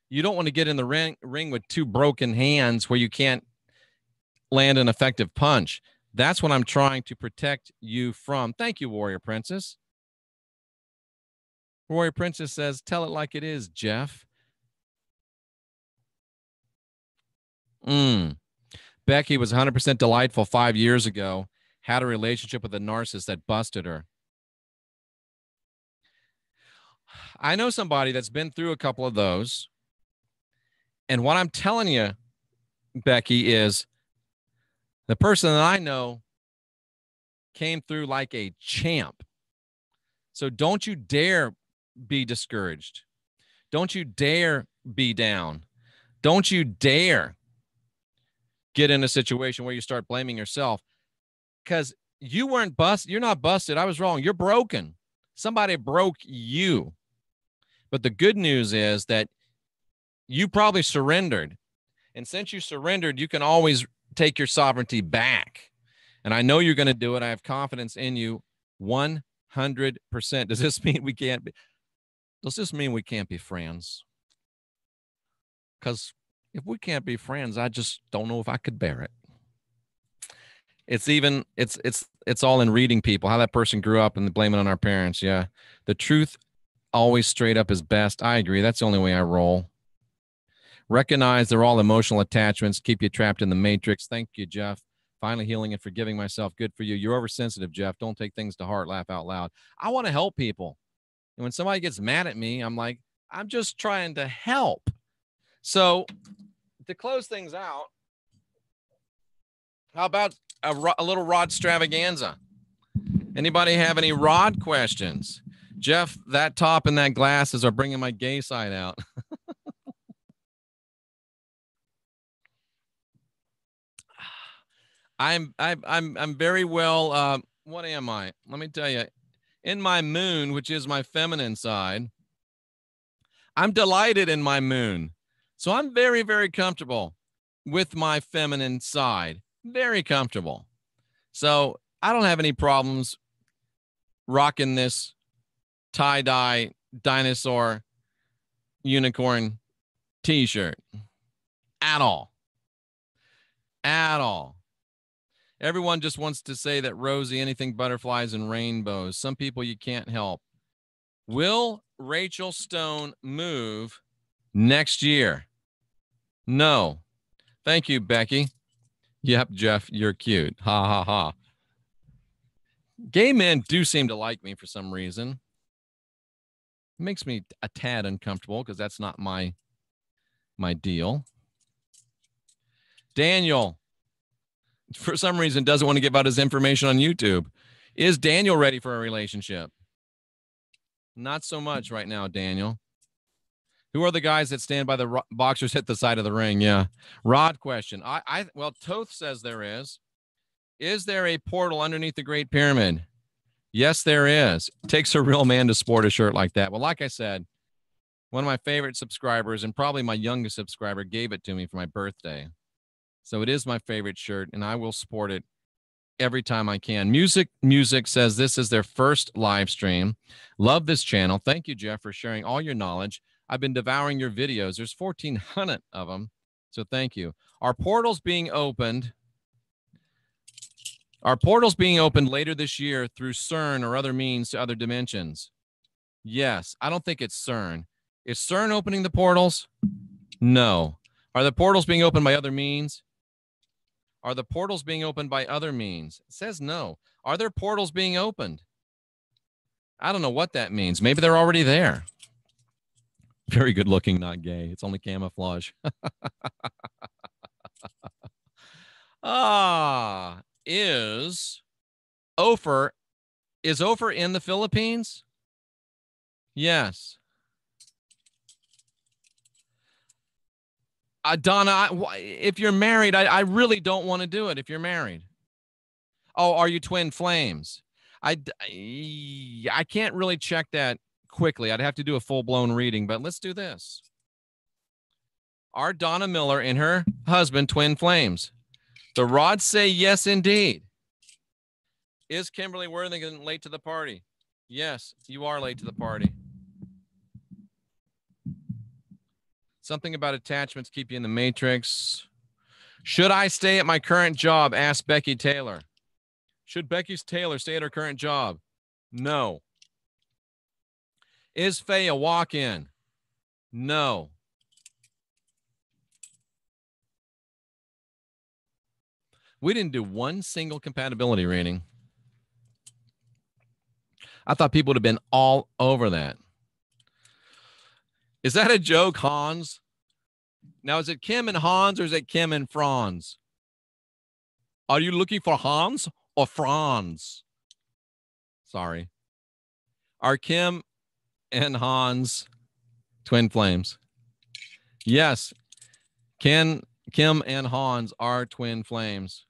you don't want to get in the ring with two broken hands where you can't land an effective punch. That's what I'm trying to protect you from. Thank you, Warrior Princess. Warrior Princess says, tell it like it is, Jeff. Becky was 100% delightful 5 years ago. Had a relationship with a narcissist that busted her. I know somebody that's been through a couple of those. And what I'm telling you, Becky, is the person that I know came through like a champ. So don't you dare be discouraged. Don't you dare be down. Don't you dare get in a situation where you start blaming yourself, because you weren't busted. You're not busted. I was wrong. You're broken. Somebody broke you. But the good news is that you probably surrendered. And since you surrendered, you can always take your sovereignty back. And I know you're going to do it. I have confidence in you 100%. Does this mean we can't be? Does this mean we can't be friends? Because if we can't be friends, I just don't know if I could bear it. It's all in reading people, how that person grew up and blame it on our parents. Yeah. The truth always straight up is best. I agree. That's the only way I roll. Recognize they're all emotional attachments. Keep you trapped in the matrix. Thank you, Jeff. Finally healing and forgiving myself. Good for you. You're oversensitive, Jeff. Don't take things to heart. Laugh out loud. I want to help people. And when somebody gets mad at me, I'm like, I'm just trying to help. So to close things out, how about a little rod extravaganza? Anybody have any rod questions? Jeff, that top and that glasses are bringing my gay side out. I'm very well. What am I? Let me tell you. In my moon, which is my feminine side, I'm delighted in my moon. So I'm very, very comfortable with my feminine side. Very comfortable. So I don't have any problems rocking this tie-dye dinosaur unicorn t-shirt at all. At all. Everyone just wants to say that Rosie, anything butterflies and rainbows. Some people you can't help. Will Rachel Stone move next year? No. Thank you, Becky. Yep, Jeff, you're cute. Ha, ha, ha. Gay men do seem to like me for some reason. It makes me a tad uncomfortable because that's not my deal. Daniel, for some reason, doesn't want to give out his information on YouTube. Is Daniel ready for a relationship? Not so much right now, Daniel. Who are the guys that stand by the boxers at the side of the ring? Yeah. Rod question. Well, Toth says there is. Is there a portal underneath the Great Pyramid? Yes, there is. It takes a real man to sport a shirt like that. Well, like I said, one of my favorite subscribers and probably my youngest subscriber gave it to me for my birthday. So it is my favorite shirt, and I will sport it every time I can. Music says this is their first live stream. Love this channel. Thank you, Jeff, for sharing all your knowledge. I've been devouring your videos. There's 1,400 of them. So thank you. Are portals being opened? Are portals being opened later this year through CERN or other means to other dimensions? Yes. I don't think it's CERN. Is CERN opening the portals? No. Are the portals being opened by other means? Are the portals being opened by other means? It says no. Are there portals being opened? I don't know what that means. Maybe they're already there. Very good looking, not gay. It's only camouflage. Is Ophir in the Philippines? Yes. Donna, if you're married, I really don't want to do it if you're married. Oh, are you twin flames? I can't really check that quickly. I'd have to do a full-blown reading, but let's do this. Are Donna Miller and her husband twin flames? The rods say yes, indeed. Is Kimberly Worthington late to the party? Yes, you are late to the party. Something about attachments keep you in the matrix. Should I stay at my current job? Asked Becky Taylor. Should Becky Taylor stay at her current job? No. Is Faye a walk-in? No. We didn't do one single compatibility reading. I thought people would have been all over that. Is that a joke, Hans? Now, is it Kim and Hans or is it Kim and Franz? Are you looking for Hans or Franz? Sorry. Are Kim and Hans twin flames? Yes. Kim and Hans are twin flames.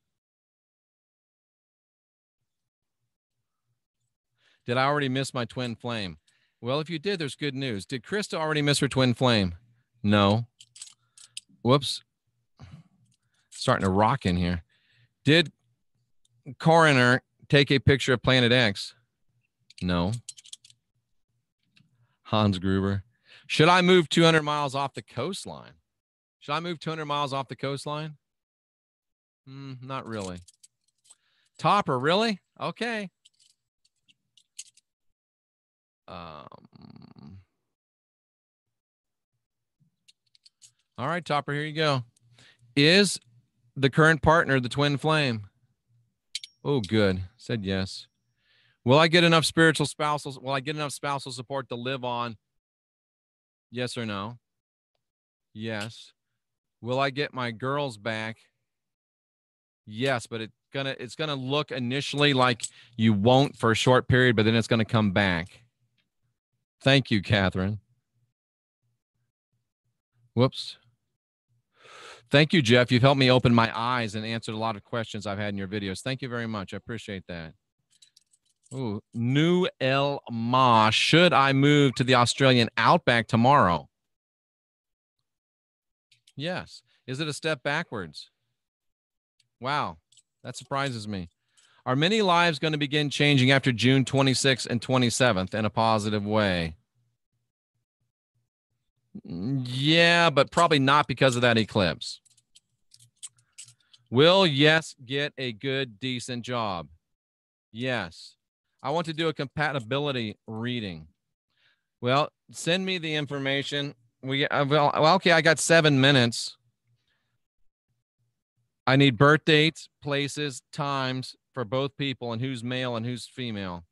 Did I already miss my twin flame? Well, if you did, there's good news. Did Krista already miss her twin flame? No. Whoops. Starting to rock in here. Did Coroner take a picture of Planet X? No. Hans Gruber. Should I move 200 miles off the coastline? Should I move 200 miles off the coastline? Not really. Topper, really? Okay. All right, Topper, here you go. Is the current partner the twin flame? Oh, good. Said yes. Will I get enough spousal support to live on? Yes or no? Yes. Will I get my girls back? Yes, but it's gonna look initially like you won't for a short period, but then it's gonna come back. Thank you, Catherine. Whoops. Thank you, Jeff. You've helped me open my eyes and answered a lot of questions I've had in your videos. Thank you very much. I appreciate that. Ooh, New El Ma. Should I move to the Australian outback tomorrow? Yes. Is it a step backwards? Wow, that surprises me. Are many lives going to begin changing after June 26th and 27th in a positive way? Yeah, but probably not because of that eclipse. Will yes get a good, decent job? Yes. I want to do a compatibility reading. Well, send me the information. Okay, I got 7 minutes. I need birth dates, places, times for both people and who's male and who's female.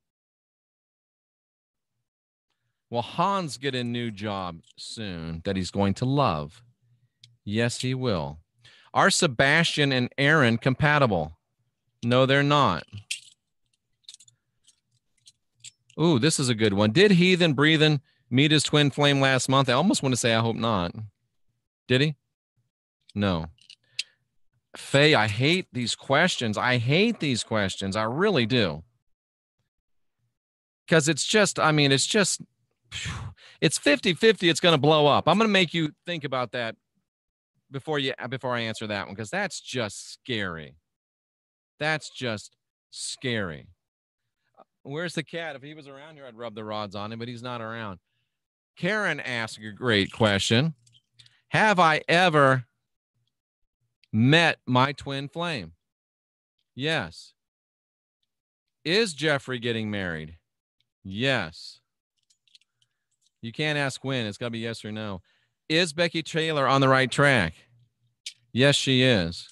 Will Hans get a new job soon that he's going to love? Yes, he will. Are Sebastian and Aaron compatible? No, they're not. Ooh, this is a good one. Did Heathen Breathen meet his twin flame last month? I almost want to say I hope not. Did he? No. Faye, I hate these questions. I hate these questions. I really do. Because it's just, I mean, it's 50-50. It's going to blow up. I'm going to make you think about that before I answer that one, because that's just scary. That's just scary. Where's the cat? If he was around here, I'd rub the rods on him, but he's not around. Karen asked a great question. Have I ever met my twin flame? Yes. Is Jeffrey getting married? Yes. You can't ask when. It's got to be yes or no. Is Becky Taylor on the right track? Yes, she is.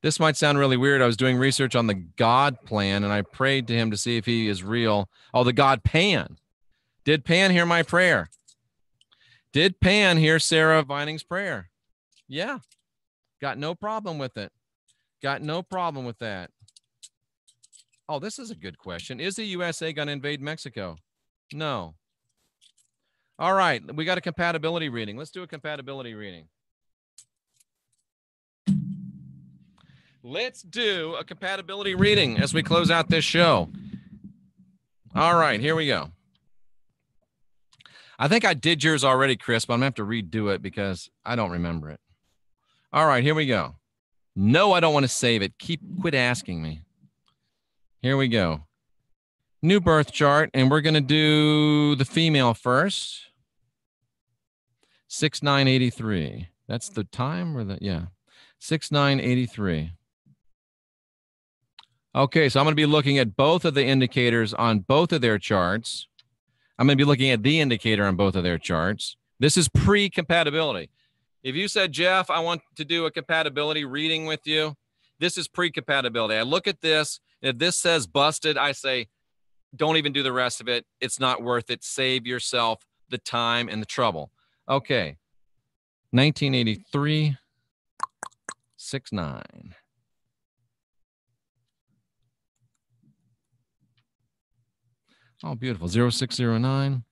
This might sound really weird. I was doing research on the God plan, and I prayed to him to see if he is real. Oh, the God Pan. Did Pan hear my prayer? Did Pan hear Sarah Vining's prayer? Yeah. Got no problem with it. Got no problem with that. Oh, this is a good question. Is the USA going to invade Mexico? No. All right. We got a compatibility reading. Let's do a compatibility reading. Let's do a compatibility reading as we close out this show. All right, here we go. I think I did yours already, Chris, but I'm going to have to redo it because I don't remember it. All right, here we go. No, I don't want to save it. Quit asking me. Here we go. New birth chart, and we're going to do the female first. 6983. That's the time or the, yeah. 6983. Okay, so I'm going to be looking at both of the indicators on both of their charts. I'm going to be looking at the indicator on both of their charts. This is pre-compatibility. If you said, Jeff, I want to do a compatibility reading with you, this is pre-compatibility. I look at this. If this says busted, I say, don't even do the rest of it. It's not worth it. Save yourself the time and the trouble. Okay. 1983, 69. Oh, beautiful. 0609.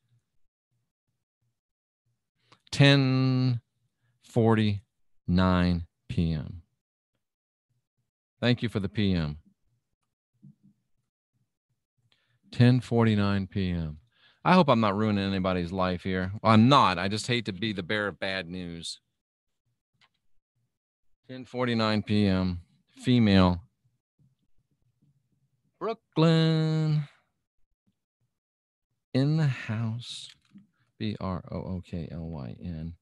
10:49 p.m. Thank you for the p.m. 10:49 p.m. I hope I'm not ruining anybody's life here. Well, I'm not. I just hate to be the bearer of bad news. 10:49 p.m. Female. Brooklyn. In the house. Brooklyn.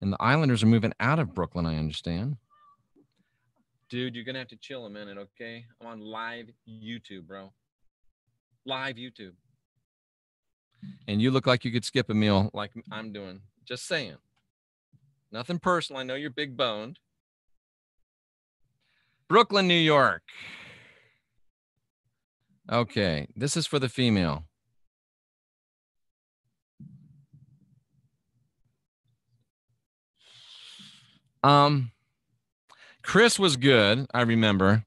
And the Islanders are moving out of Brooklyn, I understand. Dude, you're going to have to chill a minute, okay? I'm on live YouTube, bro. Live YouTube. And you look like you could skip a meal like I'm doing. Just saying. Nothing personal. I know you're big boned. Brooklyn, New York. Okay. This is for the female. Chris was good, I remember.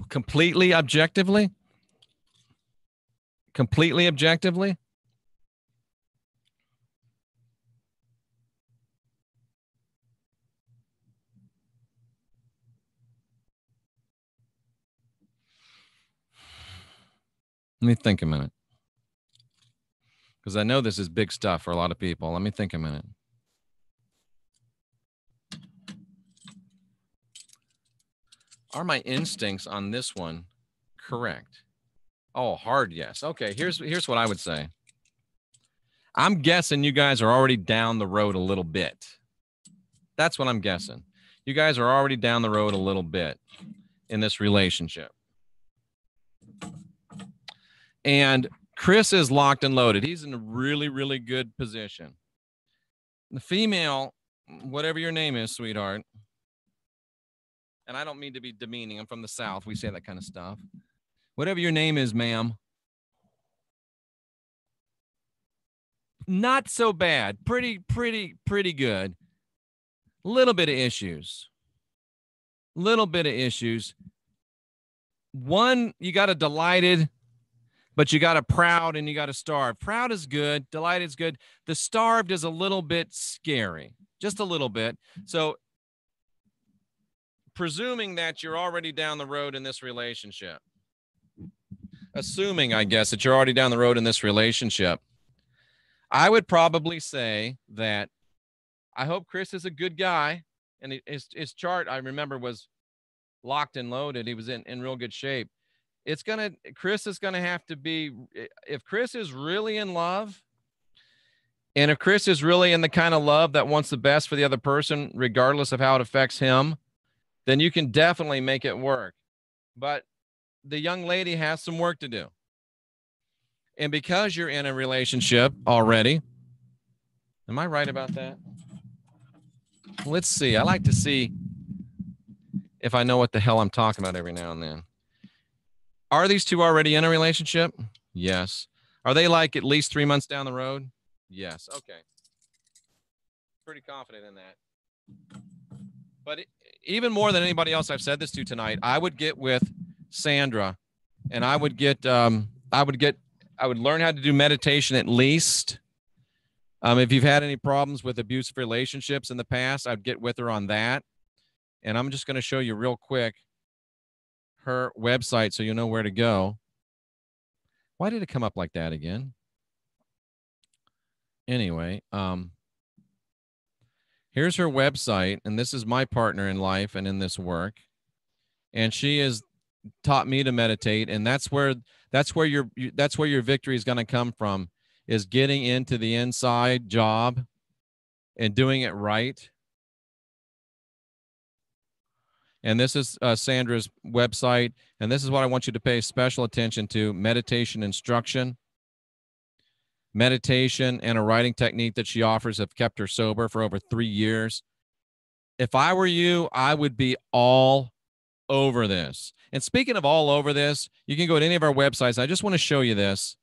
Completely objectively? Completely objectively? Let me think a minute. Because I know this is big stuff for a lot of people. Let me think a minute. Are my instincts on this one correct? Oh, hard yes. Okay, here's what I would say. I'm guessing you guys are already down the road a little bit. That's what I'm guessing. You guys are already down the road a little bit in this relationship. And Chris is locked and loaded. He's in a really, really good position. The female, whatever your name is, sweetheart, and I don't mean to be demeaning. I'm from the South. We say that kind of stuff. Whatever your name is, ma'am. Not so bad. Pretty good. Little bit of issues. One, you got a delighted, but you got a proud and you got a starved. Proud is good. Delighted is good. The starved is a little bit scary. Just a little bit. So presuming that you're already down the road in this relationship, assuming, I guess, that you're already down the road in this relationship, I would probably say that I hope Chris is a good guy. And his chart, I remember, was locked and loaded. He was in real good shape. Chris is going to have to be, if Chris is really in love And if Chris is really in the kind of love that wants the best for the other person, regardless of how it affects him, then you can definitely make it work. But the young lady has some work to do. And because you're in a relationship already, am I right about that? Let's see. I like to see if I know what the hell I'm talking about every now and then. Are these two already in a relationship? Yes. Are they like at least 3 months down the road? Yes. Okay. Pretty confident in that. But even more than anybody else I've said this to tonight, I would get with Sandra, and I would learn how to do meditation at least. If you've had any problems with abusive relationships in the past, I'd get with her on that. And I'm just going to show you real quick her website so you know where to go. Why did it come up like that again? Anyway, here's her website, and this is my partner in life and in this work. And she has taught me to meditate, and that's where your victory is going to come from, is getting into the inside job and doing it right. And this is Sandra's website, and this is what I want you to pay special attention to: meditation instruction. Meditation and a writing technique that she offers have kept her sober for over 3 years. If I were you, I would be all over this. And speaking of all over this, you can go to any of our websites. I just want to show you this.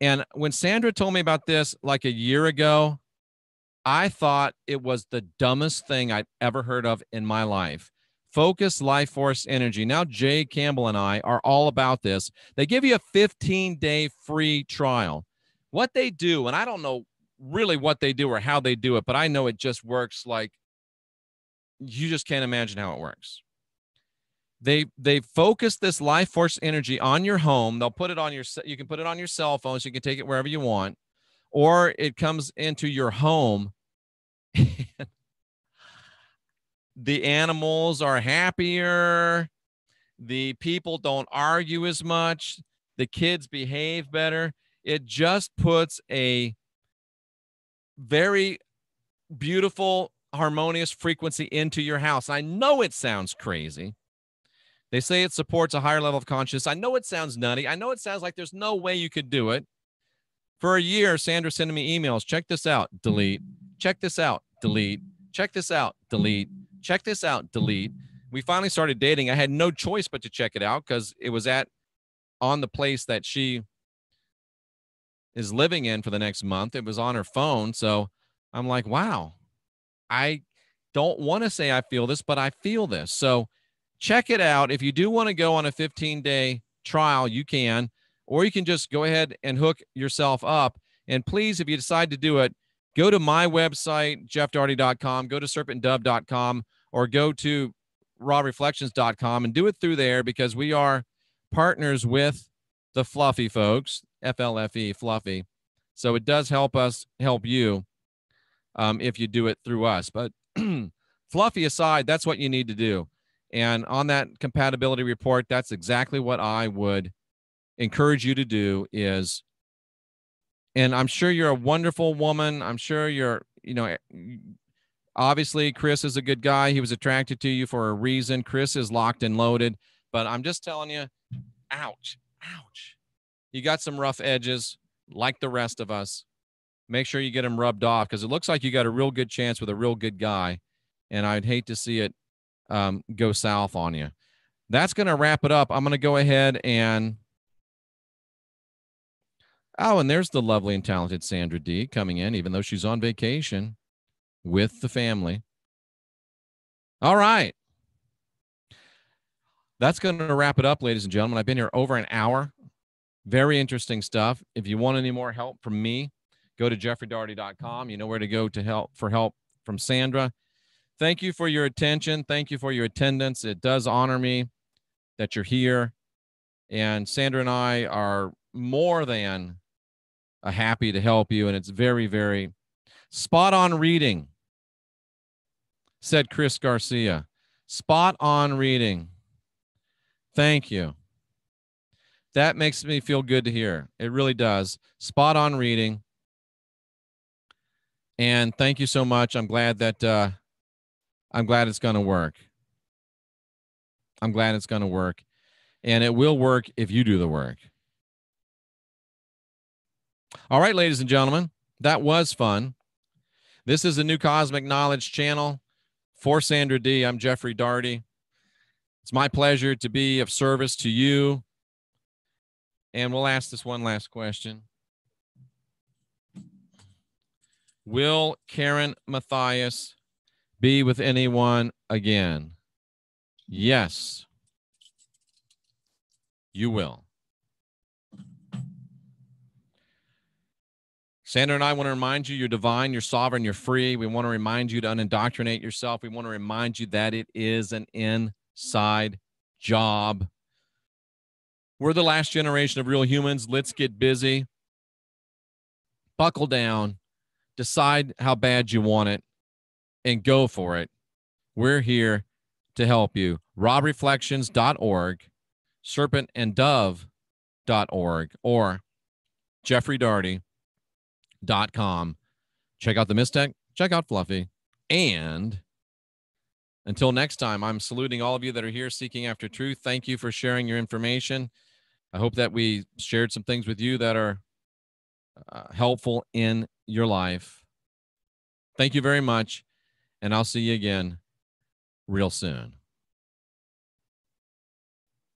And when Sandra told me about this like a year ago, I thought it was the dumbest thing I'd ever heard of in my life. Focus Life Force Energy. Now, Jay Campbell and I are all about this. They give you a 15-day free trial. What they do, and I don't know really what they do or how they do it, but I know it just works like you just can't imagine how it works. They focus this life force energy on your home. They'll put it on you can put it on your cell phone so you can take it wherever you want, or it comes into your home. The animals are happier. The people don't argue as much. The kids behave better. It just puts a very beautiful, harmonious frequency into your house. I know it sounds crazy. They say it supports a higher level of consciousness. I know it sounds nutty. I know it sounds like there's no way you could do it. For a year, Sandra sending me emails. Check this out, delete. Check this out, delete. Check this out, delete. Check this out, delete. We finally started dating. I had no choice but to check it out because it was on the place that she is living in for the next month. It was on her phone. So I'm like, wow, I don't want to say I feel this, but I feel this. So check it out. If you do want to go on a 15-day trial, you can, or you can just go ahead and hook yourself up. And please, if you decide to do it, go to my website, jeffdoherty.com, go to serpentdove.com, or go to rawreflections.com and do it through there, because we are partners with the Fluffy folks, FLFE, Fluffy. So it does help us help you if you do it through us. But Fluffy aside, that's what you need to do. And on that compatibility report, that's exactly what I would encourage you to do is, and I'm sure you're a wonderful woman. I'm sure you're, obviously Chris is a good guy. He was attracted to you for a reason. Chris is locked and loaded, but I'm just telling you, ouch, ouch. You got some rough edges like the rest of us. Make sure you get them rubbed off, because it looks like you got a real good chance with a real good guy. And I'd hate to see it go south on you. That's going to wrap it up. I'm going to go ahead and, and there's the lovely and talented Sandra D coming in, even though she's on vacation with the family. All right. That's going to wrap it up, ladies and gentlemen. I've been here over an hour. Very interesting stuff. If you want any more help from me, go to jeffreydoherty.com. You know where to go to help from Sandra. Thank you for your attention. Thank you for your attendance. It does honor me that you're here. And Sandra and I are more than happy to help you. And it's very, very spot on reading, said Chris Garcia. Spot on reading. Thank you. That makes me feel good to hear. It really does. Spot on reading. And thank you so much. I'm glad that I'm glad it's going to work. I'm glad it's going to work. And it will work if you do the work. All right, ladies and gentlemen, that was fun. This is a New Cosmic Knowledge channel for Sandra D. I'm Jeffrey Daugherty. It's my pleasure to be of service to you. And we'll ask this one last question. Will Karen Mathias be with anyone again? Yes, you will. Sandra and I want to remind you, you're divine, you're sovereign, you're free. We want to remind you to unindoctrinate yourself. We want to remind you that it is an inside job. We're the last generation of real humans. Let's get busy. Buckle down. Decide how bad you want it and go for it. We're here to help you. RobReflections.org, serpentanddove.org, or jeffreydaugherty.com. Check out the MYSTECH, check out Fluffy. And until next time, I'm saluting all of you that are here seeking after truth. Thank you for sharing your information. I hope that we shared some things with you that are helpful in your life. Thank you very much, and I'll see you again real soon.